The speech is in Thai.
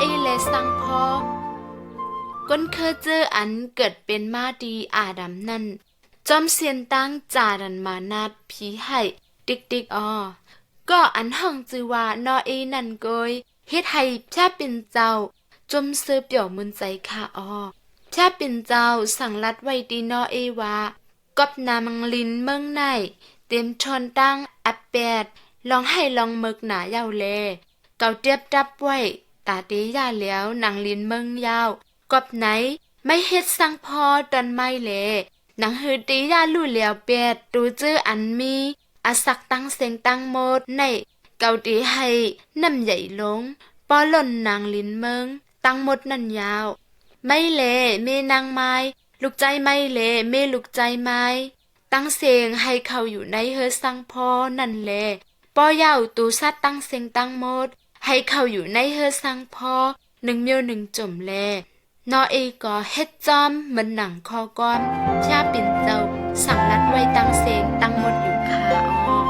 เอเลสังพอก้นเคอเจออันเกิดเป็นมาดีอาดัมนั่นจอมเสียนตั้งจาดันมานาดผีให้ติ๊กก็อันห้องจือว่านอเอนั่นโกยเฮ็ดให้แทบเป็นเจ้าจมเสือเปี่ยวมุนใจค่ะแทบเป็นเจ้าสั่งลัดไว้ดีนอเอว่ากอบนามังลินเมืองในเต็มชนตั้งอัปแปดลองให้ลองเมึกหนายาวแลเก่าเตียบดับไว้ตาเตยาแล้วนางลินเมืองยาวกอบไหนไม่เฮ็ดสังพอตอนไม่แลหนังฮือตียาลู่เหลียวแปดตูจื้ออันมีอาศักตั้งเสียงตั้งโมดในเก่าตีให้น้ำใหญ่ลงปอหล่นนางลินเมืองตั้งหมดนั่นยาวไม่เลเมนางไม้ลูกใจไม่เลเมลูกใจไม้ตั้งเสียงให้เขาอยู่ในเฮอสังพอนั่นแลปอยาวตูซัดตั้งเสียงตั้งหมดให้เขาอยู่ในเฮอสังพอหนึ่งเมียวหนึ่งจมแลนอเอก็เฮ็ดจอมเหมือนหนังคอก้อมชาปิ่นเจ้าสั่งลัดไว้ตั้งเสียงตั้งหมดอยู่ค่ะ